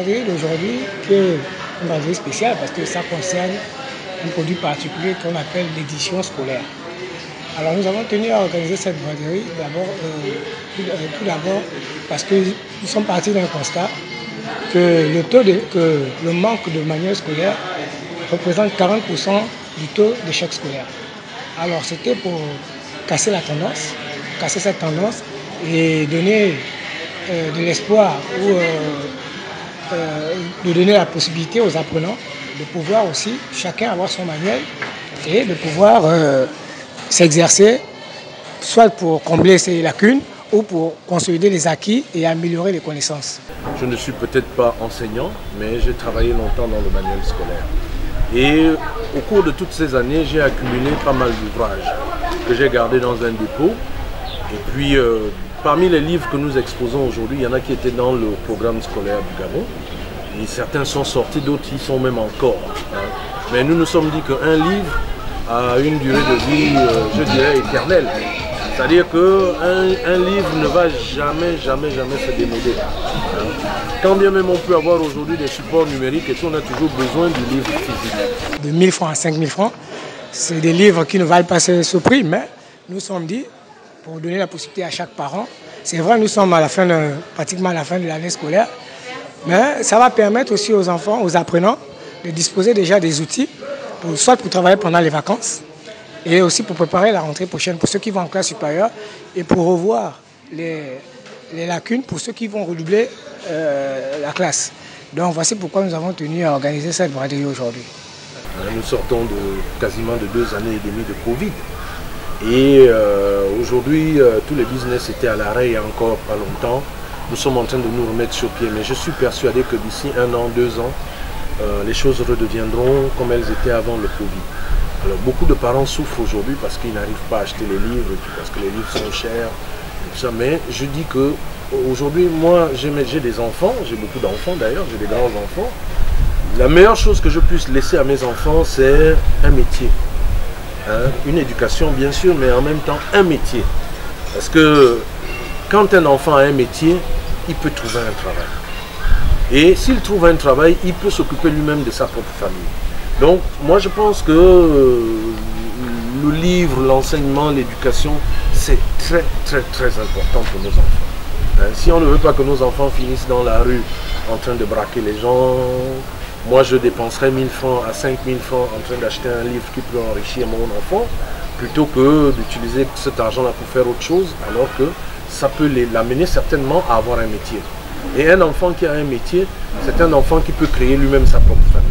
braderie d'aujourd'hui qui est une braderie spéciale parce que ça concerne un produit particulier qu'on appelle l'édition scolaire. Alors nous avons tenu à organiser cette braderie tout d'abord parce que nous sommes partis d'un constat que le manque de manuels scolaires représente 40% du taux d'échec scolaire. Alors c'était pour casser cette tendance et donner de l'espoir ou de donner la possibilité aux apprenants de pouvoir aussi chacun avoir son manuel et de pouvoir s'exercer soit pour combler ses lacunes ou pour consolider les acquis et améliorer les connaissances. Je ne suis peut-être pas enseignant, mais j'ai travaillé longtemps dans le manuel scolaire. Et au cours de toutes ces années, j'ai accumulé pas mal d'ouvrages que j'ai gardés dans un dépôt. Et puis, parmi les livres que nous exposons aujourd'hui, il y en a qui étaient dans le programme scolaire du Gabon. Et certains sont sortis, d'autres y sont même encore. Mais nous nous sommes dit qu'un livre a une durée de vie, je dirais, éternelle. C'est-à-dire qu'un livre ne va jamais se démoder. Quand bien même on peut avoir aujourd'hui des supports numériques et tout, on a toujours besoin du livre physique. De 1 000 francs à 5 000 francs, c'est des livres qui ne valent pas ce prix, mais nous sommes dit, pour donner la possibilité à chaque parent, c'est vrai, nous sommes pratiquement à la fin de l'année scolaire, mais ça va permettre aussi aux enfants, aux apprenants, de disposer déjà des outils, soit pour travailler pendant les vacances, et aussi pour préparer la rentrée prochaine pour ceux qui vont en classe supérieure et pour revoir les lacunes pour ceux qui vont redoubler la classe. Donc voici pourquoi nous avons tenu à organiser cette braderie aujourd'hui. Nous sortons quasiment de 2 années et demie de Covid. Et aujourd'hui, tous les business étaient à l'arrêt il y a encore pas longtemps. Nous sommes en train de nous remettre sur pied. Mais je suis persuadé que d'ici 1 an, 2 ans, les choses redeviendront comme elles étaient avant le Covid. Alors beaucoup de parents souffrent aujourd'hui parce qu'ils n'arrivent pas à acheter les livres, parce que les livres sont chers, tout ça. Mais je dis que aujourd'hui, moi, j'ai des enfants, j'ai beaucoup d'enfants d'ailleurs, j'ai des grands-enfants. La meilleure chose que je puisse laisser à mes enfants, c'est un métier. Une éducation, bien sûr, mais en même temps, un métier. Parce que quand un enfant a un métier, il peut trouver un travail. Et s'il trouve un travail, il peut s'occuper lui-même de sa propre famille. Donc, moi, je pense que le livre, l'enseignement, l'éducation, c'est très important pour nos enfants. Si on ne veut pas que nos enfants finissent dans la rue en train de braquer les gens, moi, je dépenserais 1 000 francs à 5 000 francs en train d'acheter un livre qui peut enrichir mon enfant, plutôt que d'utiliser cet argent-là pour faire autre chose, alors que ça peut l'amener certainement à avoir un métier. Et un enfant qui a un métier, c'est un enfant qui peut créer lui-même sa propre famille.